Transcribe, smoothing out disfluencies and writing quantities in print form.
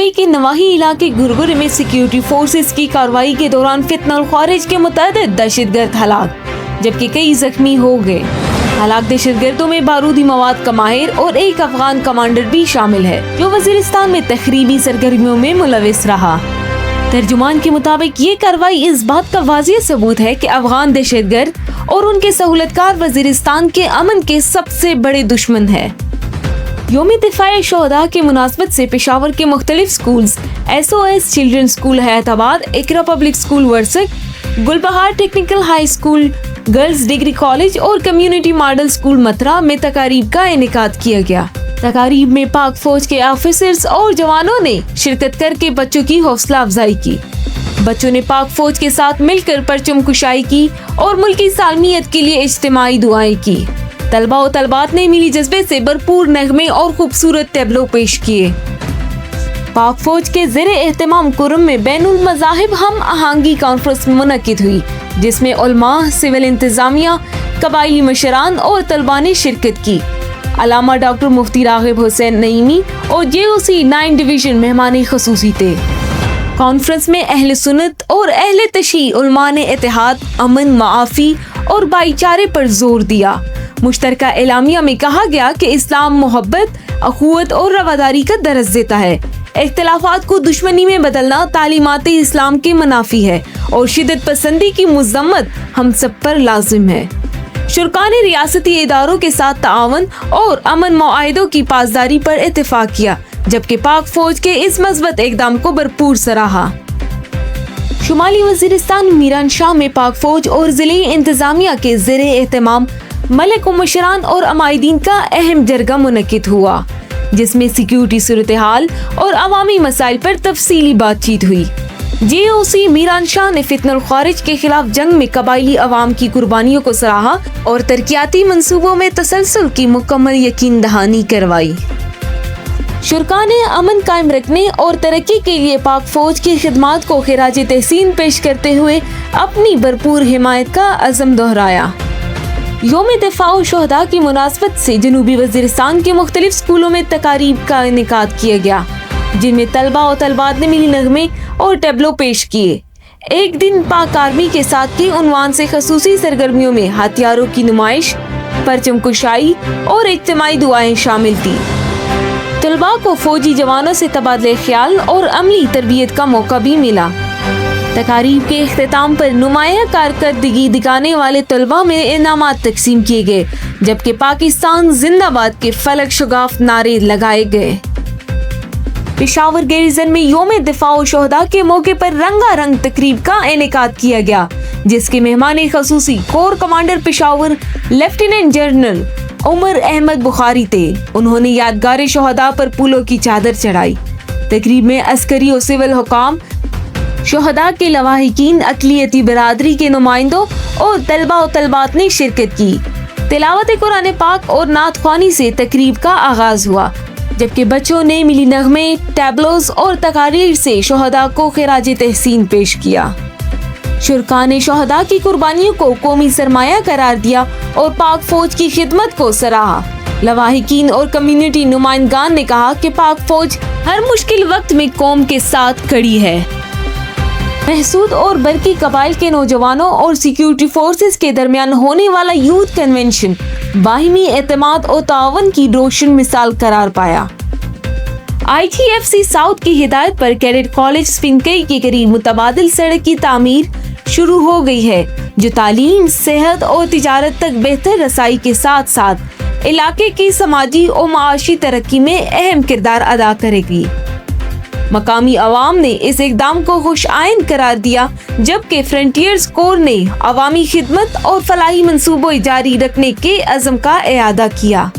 Dubai के नवाही इलाके गुरगुर में सिक्योरिटी फोर्सेस की कार्रवाई के दौरान फितनल ख्वारिज के मुतअद्दिद दहशतगर्द हलाक, जबकि कई जख्मी हो गए। हलाक दहशतगर्दों में बारूदी मवाद का माहिर और एक अफगान कमांडर भी शामिल है, जो वजीरिस्तान में तखरीबी सरगर्मियों में मुलविस रहा। तर्जुमान के मुताबिक ये कार्रवाई इस बात का वाज़ेह सबूत है कि अफगान दहशतगर्द और उनके सहूलतकार वजीरिस्तान के अमन के सबसे बड़े दुश्मन है। यौम दिफाए शोहदा के मुनासबत से पेशावर के मुख्तलिफ schools SOS children school Hyderabad, Iqra public school Warsak, Gulbahar technical high school, girls degree college और कम्युनिटी मॉडल स्कूल मतरा में तकारीब का इनेकाद किया गया। तकारीब में पाक फौज के ऑफिसर्स और जवानों ने शिरकत करके बच्चों की हौसला अफजाई की। बच्चों ने पाक फौज के साथ मिलकर परचम कुशाई की और मुल्की सालमियत के लिए इज्तिमाई दुआएं की। तलबा और तलबात ने मिली जज्बे से भरपूर नगमे और खूबसूरत टैबलो पेश किए। पाक फौज के ज़ेरे एहतमाम कुर्म में बैनुल मज़ाहिब हम आहंगी कॉन्फ्रेंस मुनक्किद हुई, जिसमें उलमा, सिविल इंतजामिया, कबायली मशरान और तलबा ने शिरकत की। अलामा डॉक्टर मुफ्ती राग़िब हुसैन नईमी और JOC 9 डिवीजन मेहमान ख़ुसूसी थे। कॉन्फ्रेंस में अहले सुन्नत और अहले तशय्युई उलमा ने इत्तेहाद, अमन, माफ़ी और भाईचारे पर जोर दिया। मुश्तरका एलामिया में कहा गया कि इस्लाम मोहब्बत, अखुवत और रवादारी का दरस देता है। इख्तिलाफात को दुश्मनी में बदलना तालीमात इस्लाम के मुनाफी है और शिद्दत पसंदी की मुज़म्मत हम सब पर लाजिम है। शुरका ने रियासती इदारों के साथ ताआवन और अमन मुआहिदों की पासदारी पर इत्तेफाक किया, जबकि पाक फौज के इस मज़बूत इक़दाम को भरपूर सराहा। शुमाली वज़ीरिस्तान मीरान शाह में पाक फौज और ज़िले इंतजामिया के ज़ेरे एहतमाम मलिक मशरान और अमायदीन का अहम जरगा मुनक्किद हुआ, जिसमें सिक्योरिटी सूरत हाल और अवामी मसाइल पर तफसीली बातचीत हुई। JOC मीरान शाह ने फितनल ख्वारिज के खिलाफ जंग में कबायली अवाम की कुर्बानियों को सराहा और तरक्याती मंसूबों में तसलसल की मुकम्मल यकीन दहानी करवाई। शुरका ने अमन कायम रखने और तरक्की के लिए पाक फौज की खिदमात को खिराज तहसीन पेश करते हुए अपनी भरपूर हिमायत का अज़म दोहराया। यौम दिफाए शोहदा की मुनासबत से जनूबी वजीरिस्तान के मुख्तलिफ स्कूलों में तकारीब का इनेकाद किया गया, जिनमें तलबा और तलबात ने मिली नगमे और टैबलो पेश किए। एक दिन पाक आर्मी के साथ के उन्वान से खसूसी सरगर्मियों में हथियारों की नुमाइश, परचम कुशाई और इज्तिमाई दुआएं शामिल थी। तलबा को फौजी जवानों से तबादले ख्याल और अमली तरबियत का मौका भी मिला। तकारीब के इख्तिताम पर नुमाया कारकर्दगी दिखाने वाले तलबा में इनामात तकसीम किए गए, जबकि पाकिस्तान जिंदाबाद के फलक शुगाफ नारे लगाए गए। पेशावर गैरिजन में यौम दिफाए शोहदा के मौके पर रंगारंग तकरीब का इनेकाद किया गया, जिसके मेहमान खसूसी core commander Peshawar lieutenant general Umar Ahmad Bukhari थे। उन्होंने यादगार शोहदा पर फूलों की चादर चढ़ाई। तकरीब में अस्करी और सिविल हुकाम, शोहदा के लवाहिकीन, अक़लियती बरादरी के नुमाइंदों और तलबा और तलबात ने शिरकत की। तिलावत कुरान पाक और नात ख्वानी से तकरीब का आगाज हुआ, जबकि बच्चों ने मिली नगमे, टैबलोस और तकारीर से शोहदा को खिराज तहसीन पेश किया। शुरका ने शोहदा की कुर्बानियों को कौमी सरमाया करार दिया और पाक फौज की खिदमत को सराहा। लवाहिकीन और कम्युनिटी नुमाइंदगान ने कहा कि पाक फौज हर मुश्किल वक्त में कौम के साथ खड़ी है। महसूद और बरकी कबाइल के नौजवानों और सिक्योरिटी फोर्सेस के दरमियान होने वाला यूथ कन्वेंशन बाहिमी एतमाद और तावन की रोशन मिसाल करार पाया। ITFC साउथ की हिदायत पर कैडेट कॉलेज स्पिनकई के करीब मुतबादिल सड़क की तामीर शुरू हो गई है, जो तालीम, सेहत और तिजारत तक बेहतर रसाई के साथ साथ इलाके की समाजी और माशी तरक्की में अहम किरदार अदा करेगी। मकामी अवाम ने इस इक़दाम को खुश आइन करार दिया, जबकि फ्रंटियर्स कोर ने अवामी खिदमत और फलाही मंसूबों जारी रखने के अज़म का इरादा किया।